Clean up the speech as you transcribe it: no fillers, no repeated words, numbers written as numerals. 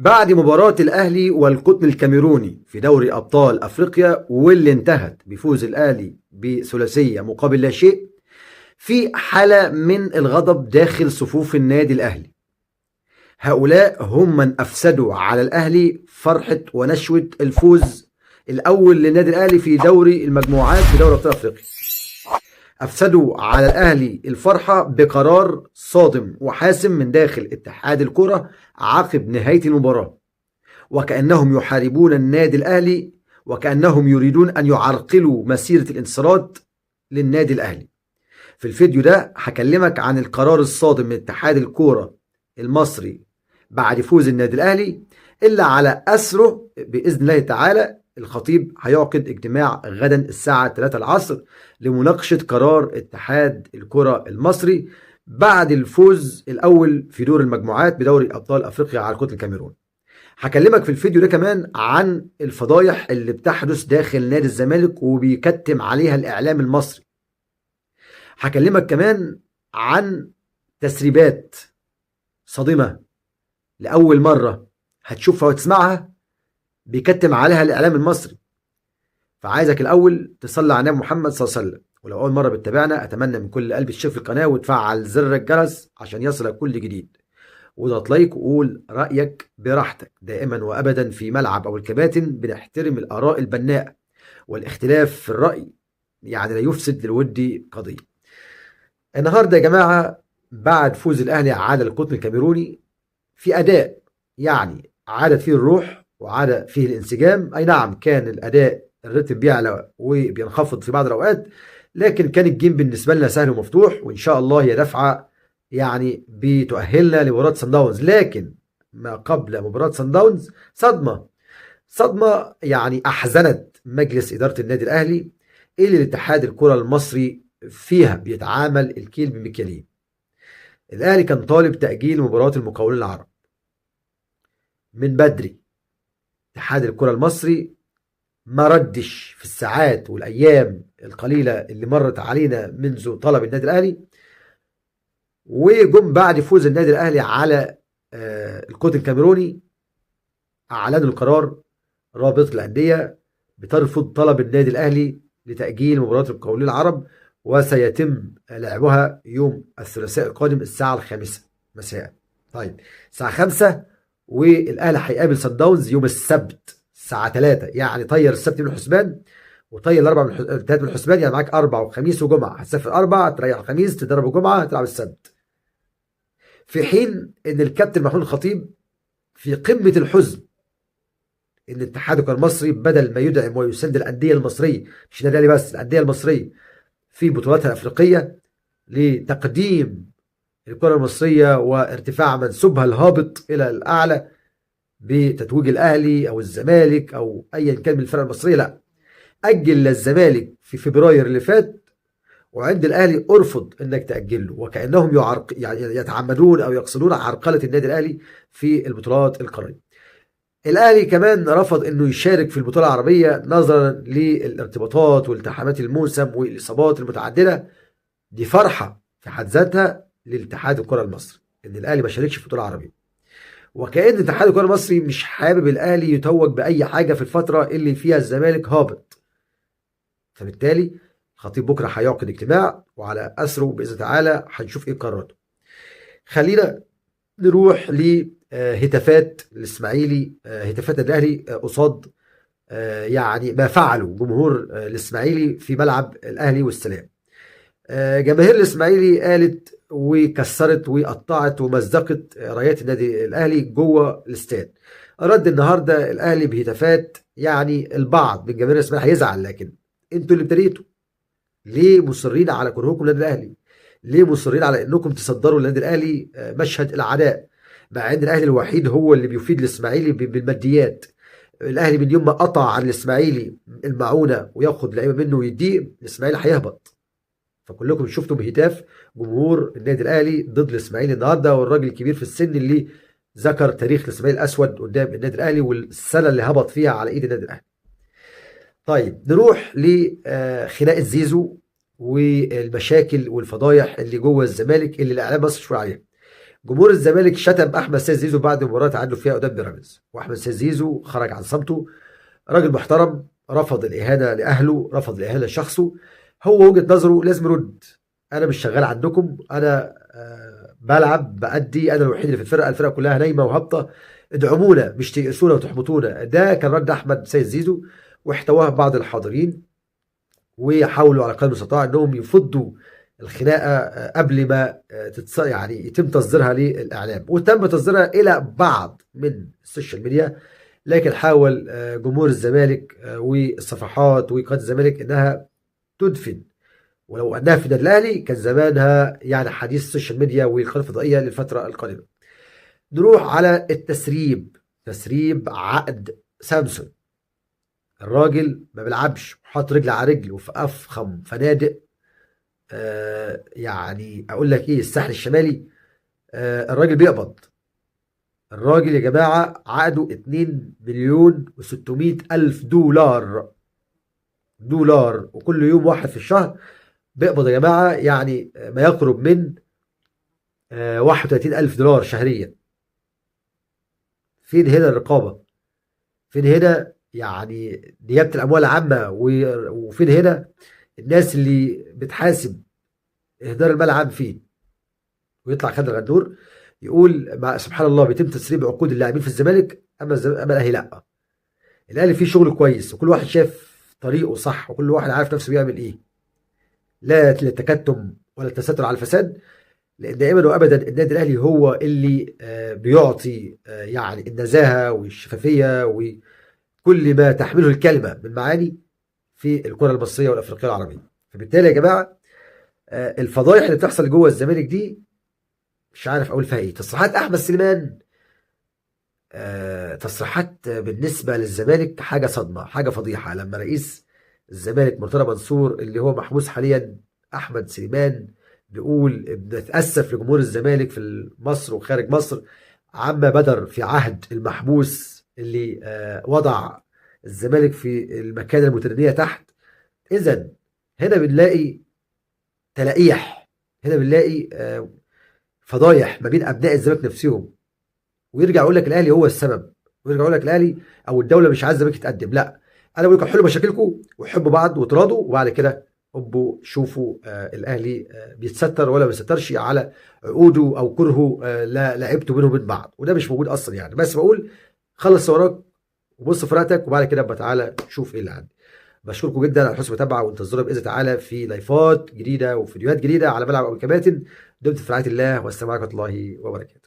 بعد مباراة الأهلي والقطن الكاميروني في دوري أبطال أفريقيا واللي انتهت بفوز الأهلي بثلاثية مقابل لا شيء، في حالة من الغضب داخل صفوف النادي الأهلي. هؤلاء هم من أفسدوا على الأهلي فرحة ونشوة الفوز الأول للنادي الأهلي في دوري المجموعات في دوري أبطال أفريقيا. أفسدوا على الأهلي الفرحة بقرار صادم وحاسم من داخل اتحاد الكرة عقب نهاية المباراة، وكأنهم يحاربون النادي الأهلي، وكأنهم يريدون أن يعرقلوا مسيرة الانتصارات للنادي الأهلي. في الفيديو ده هكلمك عن القرار الصادم من اتحاد الكرة المصري بعد فوز النادي الأهلي، إلا على أثره بإذن الله تعالى الخطيب هيعقد اجتماع غدا الساعة 3 العصر لمناقشة قرار اتحاد الكرة المصري بعد الفوز الأول في دور المجموعات بدوري أبطال أفريقيا على القطن الكاميروني. هكلمك في الفيديو ده كمان عن الفضايح اللي بتحدث داخل نادي الزمالك وبيكتم عليها الإعلام المصري. هكلمك كمان عن تسريبات صادمة لأول مرة هتشوفها وتسمعها بيكتم عليها الإعلام المصري. فعايزك الأول تصلي على النبي محمد صلى الله عليه وسلم، ولو أول مرة بتتابعنا أتمنى من كل قلبي تشترك في القناة وتفعل زر الجرس عشان يصلك كل جديد، واضغط لايك وقول رأيك براحتك. دائما وأبدا في ملعب أو الكباتن بنحترم الآراء البناءة، والاختلاف في الرأي يعني لا يفسد للود قضية. النهاردة يا جماعة بعد فوز الأهلي على القطن الكاميروني في أداء يعني عادت فيه الروح وعاد فيه الانسجام. أي نعم كان الأداء الرتم بيعلى وبينخفض في بعض الأوقات، لكن كان الجيم بالنسبة لنا سهل ومفتوح، وإن شاء الله هي دفعة يعني بتؤهلنا لمباراة صن داونز. لكن ما قبل مباراة صن داونز صدمة يعني أحزنت مجلس إدارة النادي الأهلي، اللي الاتحاد الكرة المصري فيها بيتعامل الكيل بمكيالين. الأهلي كان طالب تأجيل مباراة المقاولين العرب من بدري. اتحاد الكرة المصري ما ردش في الساعات والأيام القليلة اللي مرت علينا منذ طلب النادي الأهلي، وجم بعد فوز النادي الأهلي على القطن الكاميروني أعلنوا القرار. رابطة الأندية بترفض طلب النادي الأهلي لتأجيل مباراة المقاولين العرب، وسيتم لعبها يوم الثلاثاء القادم الساعة 5 مساء. طيب الساعة 5 والأهلي هيقابل صن داونز يوم السبت الساعة 3، يعني طير السبت من الحسبان وطير الأربع من الثلاث من الحسبان، يعني معاك أربع وخميس وجمعة. هتسافر أربع تريح الخميس تدرب الجمعة تلعب السبت، في حين إن الكابتن محمود الخطيب في قمة الحزن ان اتحاد الكره المصري بدل ما يدعم ويساند الانديه المصريه، مش النادي الاهلي بس، الانديه المصريه في بطولاتها الافريقيه لتقديم الكره المصريه وارتفاع منسوبها الهابط الى الاعلى بتتويج الاهلي او الزمالك او ايا كان من الفرق المصريه. لا، اجل للزمالك في فبراير اللي فات، وعند الاهلي ارفض انك تاجل له، وكانهم يعني يتعمدون او يقصدون عرقله النادي الاهلي في البطولات القاريه. الاهلي كمان رفض انه يشارك في البطوله العربيه نظرا للارتباطات والتحامات الموسم والاصابات المتعدده. دي فرحه في حد ذاتها للاتحاد الكره المصري ان الاهلي ما شاركش في البطوله العربيه، وكأن اتحاد الكره المصري مش حابب الاهلي يتوج باي حاجه في الفتره اللي فيها الزمالك هابط. فبالتالي الخطيب بكره هيعقد اجتماع، وعلى اثره باذن تعالى هنشوف ايه قراراته. خلينا نروح لهتافات الاسماعيلي، هتافات الاهلي قصاد يعني ما فعله جمهور الاسماعيلي في ملعب الاهلي والسلام. جماهير الاسماعيلي قالت وكسرت وقطعت ومزقت رايات النادي الاهلي جوه الاستاد. رد النهارده الاهلي بهتافات، يعني البعض من جماهير الاسماعيلي هيزعل، لكن انتوا اللي ابتديتوا. ليه مصرين على كرهكم للنادي الاهلي؟ ليه مصرين على انكم تصدروا للنادي الاهلي مشهد العداء، مع ان الاهلي الوحيد هو اللي بيفيد الاسماعيلي بالماديات؟ الاهلي من يوم ما قطع عن الاسماعيلي المعونه وياخد لعيبه منه ويديه، الاسماعيلي هيهبط. فكلكم شفتوا بهتاف جمهور النادي الاهلي ضد الاسماعيلي النهارده، والراجل الكبير في السن اللي ذكر تاريخ الاسماعيلي الاسود قدام النادي الاهلي والسنه اللي هبط فيها على ايد النادي الاهلي. طيب نروح لخناقه زيزو والمشاكل والفضايح اللي جوه الزمالك اللي الاعلام بس شويه عليها. جمهور الزمالك شتم احمد سيد زيزو بعد مباراه تعادلوا فيها قدام بيراميدز، واحمد سيد زيزو خرج عن صمته. راجل محترم، رفض الاهانه لاهله، رفض الاهانه لشخصه. هو وجهه نظره لازم يرد. انا مش شغال عندكم، انا بلعب بأدي، انا الوحيد اللي في الفرقه كلها نايمه وهابطه، ادعمونا مش تيأسونا وتحبطونا. ده كان رد احمد سيد زيزو، واحتواه بعض الحاضرين، وحاولوا على قدر المستطاع انهم يفضوا الخناقه قبل ما يعني يتم تصديرها للاعلام، وتم تصديرها الى بعض من السوشيال ميديا. لكن حاول جمهور الزمالك والصفحات وقناه الزمالك انها تدفن، ولو انها في النادي الاهلي كان زمانها يعني حديث السوشيال ميديا والقناه الفضائيه للفتره القادمه. نروح على التسريب. تسريب عقد سامسون. الراجل ما بيلعبش، حاطط رجل على رجل وفي افخم فنادق، يعني اقول لك ايه، الساحل الشمالي. الراجل بيقبض. الراجل يا جماعه عقده 2 مليون و600 الف دولار. وكل يوم واحد في الشهر بيقبض يا جماعه، يعني ما يقرب من 31 الف دولار شهريا. فين هنا الرقابه؟ فين هنا يعني نيابه الاموال العامه؟ وفين هنا الناس اللي بتحاسب اهدار المال العام فين؟ ويطلع خالد الغندور يقول سبحان الله بيتم تسريب عقود اللاعبين في الزمالك، اما الاهلي لا. الاهلي فيه شغل كويس، وكل واحد شاف طريقه صح، وكل واحد عارف نفسه بيعمل ايه. لا للتكتم ولا التستر على الفساد، لان دائما وابدا النادي الاهلي هو اللي بيعطي يعني النزاهه والشفافيه وكل ما تحمله الكلمه من معاني في الكره المصريه والافريقيه العربيه. فبالتالي يا جماعه الفضايح اللي بتحصل جوه الزمالك دي مش عارف اقول فيها ايه. تصريحات احمد سليمان، تصريحات بالنسبه للزمالك حاجه صدمه، حاجه فضيحه. لما رئيس الزمالك مرتضى منصور اللي هو محبوس حاليا احمد سليمان بيقول بنتاسف لجمهور الزمالك في مصر وخارج مصر عما بدر في عهد المحبوس اللي وضع الزمالك في المكانه المتدنيه تحت. اذا هنا بنلاقي تلقيح، هنا بنلاقي فضايح ما بين ابناء الزمالك نفسهم، ويرجع يقول لك الاهلي هو السبب، ويرجع يقول لك الاهلي او الدوله مش عايزه الزمالك يتقدم. لا، انا بقول لكم حلوا مشاكلكم وحبوا بعض وتراضوا، وبعد كده ابقوا شوفوا الاهلي بيتستر ولا ما بيتسترش على عقوده او كرهه لعبته بينهم وبين بعض، وده مش موجود اصلا يعني. بس بقول خلص وراك وبص في راتك، وبعد كده ابقى تعالى شوف ايه اللي عندي. بشكركم جدا على حسن المتابعه، وانتظرونا باذن تعالى في لايفات جديده وفيديوهات جديده على ملعب ابو الكباتن. دمتم في رعايه الله، والسلام عليكم ورحمه الله وبركاته.